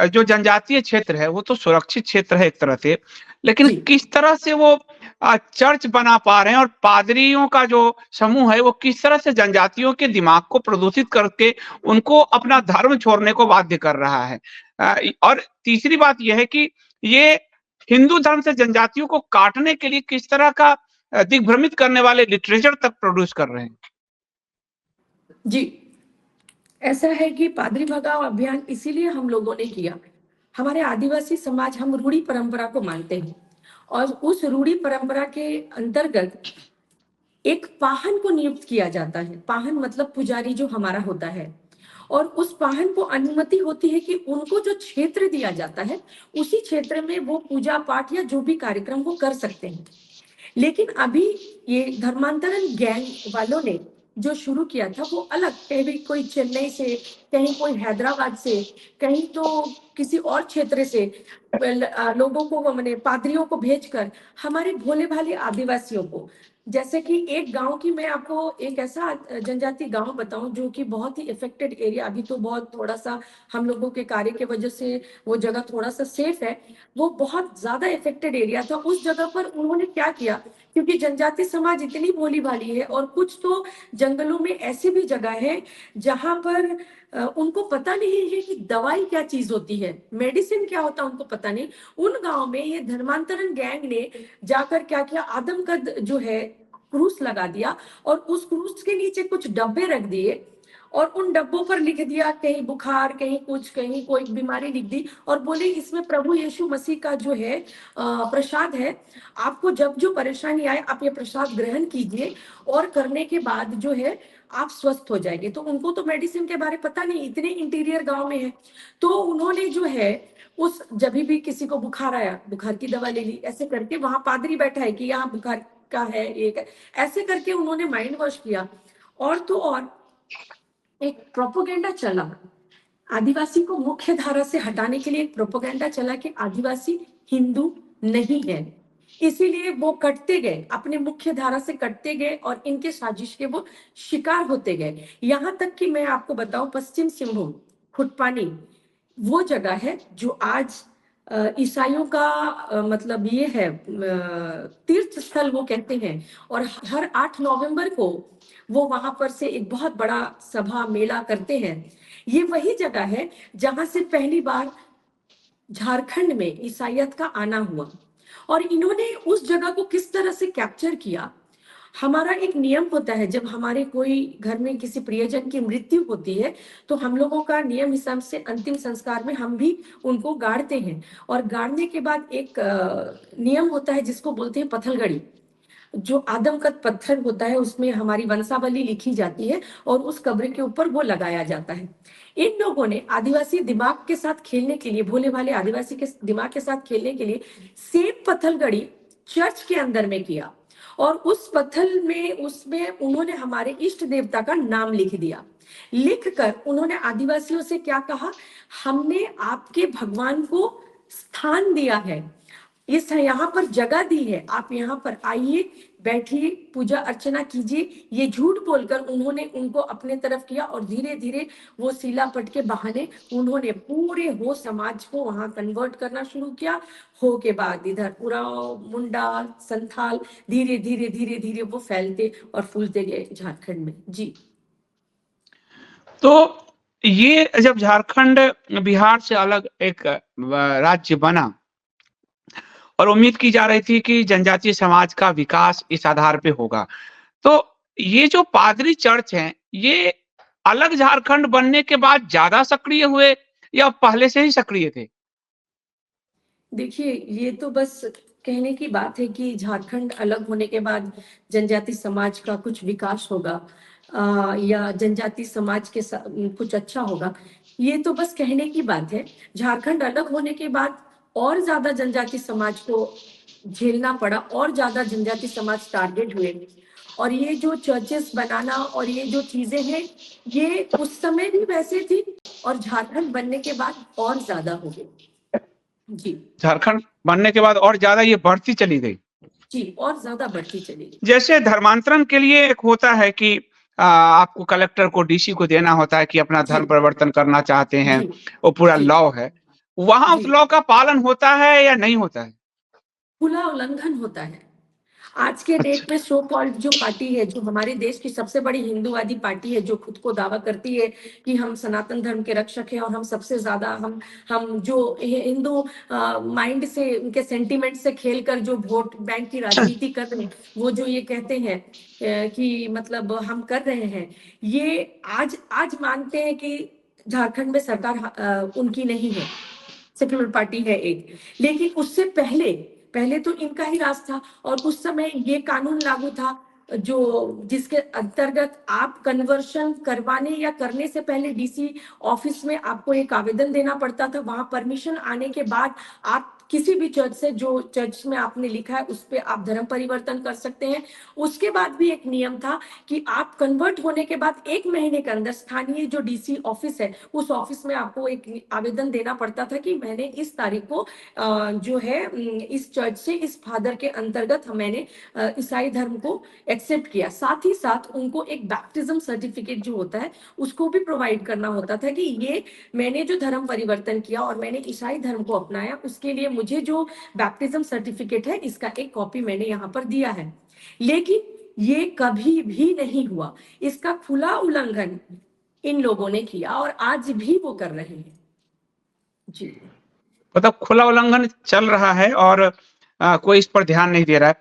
जो जनजातीय क्षेत्र है वो तो सुरक्षित क्षेत्र है एक तरह से, लेकिन जी। किस तरह से वो चर्च बना पा रहे हैं और पादरियों का जो समूह है वो किस तरह से जनजातियों के दिमाग को प्रदूषित करके उनको अपना धर्म छोड़ने को बाध्य कर रहा है। और तीसरी बात ये है कि ये हिंदू धर्म से जनजातियों को काटने के लिए किस तरह का दिग्भ्रमित करने वाले लिटरेचर तक प्रोड्यूस कर रहे हैं। जी। ऐसा है कि पादरी भगाओ अभियान इसीलिए हम लोगों ने किया। हमारे आदिवासी समाज हम रूढ़ी परंपरा को मानते हैं और उस रूढ़ी परंपरा के अंतर्गत एक पाहन को नियुक्त किया जाता है। पाहन मतलब पुजारी जो हमारा होता है और उस पाहन को अनुमति होती है कि उनको जो क्षेत्र दिया जाता है उसी क्षेत्र में वो पूजा पाठ या जो भी कार्यक्रम वो कर सकते हैं। लेकिन अभी ये धर्मांतरण गैंग वालों ने जो शुरू किया था वो अलग, कहीं कोई चेन्नई से, कहीं कोई हैदराबाद से, कहीं तो किसी और क्षेत्र से लोगों को मैंने पादरियों को भेजकर हमारे भोले भाले आदिवासियों को, जैसे कि एक गांव की मैं आपको एक ऐसा जनजाति गांव बताऊं जो कि बहुत ही इफेक्टेड एरिया, अभी तो बहुत थोड़ा सा हम लोगों के कार्य के वजह से वो जगह थोड़ा सा सेफ है, वो बहुत ज्यादा इफेक्टेड एरिया था। उस जगह पर उन्होंने क्या किया, क्योंकि जनजाति समाज इतनी भोली भाली है और कुछ तो जंगलों में ऐसी भी जगह है जहां पर उनको पता नहीं है कि दवाई क्या चीज होती है, मेडिसिन क्या होता है उनको पता नहीं। उन गांव में ये धर्मांतरण गैंग ने जाकर क्या किया, आदमकद जो है क्रूस लगा दिया और उस क्रूस के नीचे कुछ डब्बे रख दिए और उन डब्बों पर लिख दिया कहीं बुखार, कहीं कुछ, कहीं कोई बीमारी लिख दी और बोले इसमें प्रभु यीशु मसीह का जो है प्रसाद है, आपको जब जो परेशानी आए आप ये प्रसाद ग्रहण कीजिए और करने के बाद जो है आप स्वस्थ हो जाएंगे। तो उनको तो मेडिसिन के बारे पता नहीं, इतने इंटीरियर गांव में है। तो उन्होंने जो है उस जब भी किसी को बुखार आया बुखार की दवा ले ली, ऐसे करके वहां पादरी बैठा है कि यहाँ बुखार का है एक, ऐसे करके उन्होंने माइंड वॉश किया। और तो और एक प्रोपोगेंडा चला, आदिवासी को मुख्य धारा से हटाने के लिए एक प्रोपोगेंडा चला कि आदिवासी हिंदू नहीं है, इसीलिए वो कटते गए, अपने मुख्य धारा से कटते गए और इनके साजिश के वो शिकार होते गए। यहां तक कि मैं आपको बताऊं पश्चिम सिंहभूम खुटपानी वो जगह है जो आज ईसाइयों का मतलब ये है तीर्थ स्थल वो कहते हैं और हर 8 नवंबर को वो वहां पर से एक बहुत बड़ा सभा मेला करते हैं। ये वही जगह है जहां से पहली बार झारखंड में ईसाइयत का आना हुआ और इन्होंने उस जगह को किस तरह से कैप्चर किया। हमारा एक नियम होता है, जब हमारे कोई घर में किसी प्रियजन की मृत्यु होती है तो हम लोगों का नियम हिसाब से अंतिम संस्कार में हम भी उनको गाड़ते हैं और गाड़ने के बाद एक नियम होता है जिसको बोलते हैं पत्थलगड़ी, जो आदमकद पत्थर होता है उसमें हमारी वंशावली लिखी जाती है और उस कब्र के ऊपर वो लगाया जाता है। इन लोगों ने आदिवासी दिमाग के साथ खेलने के लिए, भोले भाले आदिवासी के दिमाग के साथ खेलने के लिए सेम पत्थलगड़ी चर्च के अंदर में किया और उस पत्थर में उसमें उन्होंने हमारे इष्ट देवता का नाम लिख दिया। लिखकर उन्होंने आदिवासियों से क्या कहा, हमने आपके भगवान को स्थान दिया है, इस यहाँ पर जगह दी है, आप यहाँ पर आइए, बैठिए, पूजा अर्चना कीजिए। ये झूठ बोलकर उन्होंने उनको अपने तरफ किया और धीरे धीरे वो शिलापट के बहाने उन्होंने पूरे हो समाज को वहां कन्वर्ट करना शुरू किया। हो के बाद इधर उरांव, मुंडा, संथाल, धीरे धीरे धीरे धीरे वो फैलते और फूलते गए झारखंड में। जी। तो ये जब झारखंड बिहार से अलग एक राज्य बना और उम्मीद की जा रही थी कि जनजातीय समाज का विकास इस आधार पे होगा। तो ये जो पादरी चर्च हैं, ये अलग झारखंड बनने के बाद ज़्यादा सक्रिय हुए या पहले से ही सक्रिय थे? देखिए, ये तो बस कहने की बात है कि झारखंड अलग होने के बाद जनजाति समाज का कुछ विकास होगा या जनजाति समाज के कुछ अच्छा होगा, ये तो बस कहने की बात है। झारखंड अलग होने के बाद और ज्यादा जनजाति समाज को झेलना पड़ा और ज्यादा जनजाति समाज टारगेट हुए और ये जो चर्चेस बनाना और ये जो चीजें हैं ये उस समय भी वैसे थी और झारखंड बनने के बाद और ज्यादा हो गई। जी। झारखंड बनने के बाद और ज़्यादा ये बढ़ती चली गई। जी, और ज्यादा बढ़ती चली गई। जैसे धर्मांतरण के लिए एक होता है कि आपको कलेक्टर को, डीसी को देना होता है कि अपना जी धर्म परिवर्तन करना चाहते हैं, जी वो पूरा जी लॉ है। वहाँ उस जी, लॉ का पालन होता है या नहीं होता है? खुला उल्लंघन होता है। आज के अच्छा, डेट में सो कॉल्ड जो पार्टी है, जो हमारे देश की सबसे बड़ी हिंदूवादी पार्टी है, जो खुद को दावा करती है कि हम सनातन धर्म के रक्षक हैं और हम सबसे ज़्यादा हम जो हिंदू माइंड से, उनके सेंटिमेंट से खेलकर जो वोट बैंक की राजनीति कर रहे हैं, वो जो ये कहते हैं कि मतलब हम कर रहे हैं, ये आज आज मानते हैं कि झारखंड में सरकार उनकी नहीं है, सेक्युलर पार्टी है एक। लेकिन उससे पहले पहले तो इनका ही राज था और उस समय ये कानून लागू था जो जिसके अंतर्गत आप कन्वर्शन करवाने या करने से पहले डीसी ऑफिस में आपको एक आवेदन देना पड़ता था। वहां परमिशन आने के बाद आप किसी भी चर्च से, जो चर्च में आपने लिखा है उस पे आप धर्म परिवर्तन कर सकते हैं। उसके बाद भी एक नियम था कि आप कन्वर्ट होने के बाद 1 महीने के अंदर स्थानीय जो डीसी ऑफिस है, उस ऑफिस में आपको एक आवेदन देना पड़ता था कि मैंने इस तारीख को जो है इस चर्च से, इस फादर के अंतर्गत मैंने ईसाई धर्म को एक्सेप्ट किया। साथ ही साथ उनको एक बैप्टिज्म सर्टिफिकेट जो होता है, उसको भी प्रोवाइड करना होता था कि ये मैंने जो धर्म परिवर्तन किया और मैंने ईसाई धर्म को अपनाया, उसके लिए मुझे जो बैप्टिज्म सर्टिफिकेट है, इसका एक कॉपी मैंने यहाँ पर दिया है। लेकिन ये कभी भी नहीं हुआ। इसका खुला उल्लंघन इन लोगों ने किया और आज भी वो कर रहे हैं। जी। मतलब खुला उल्लंघन चल रहा है और कोई इस पर ध्यान नहीं दे रहा है।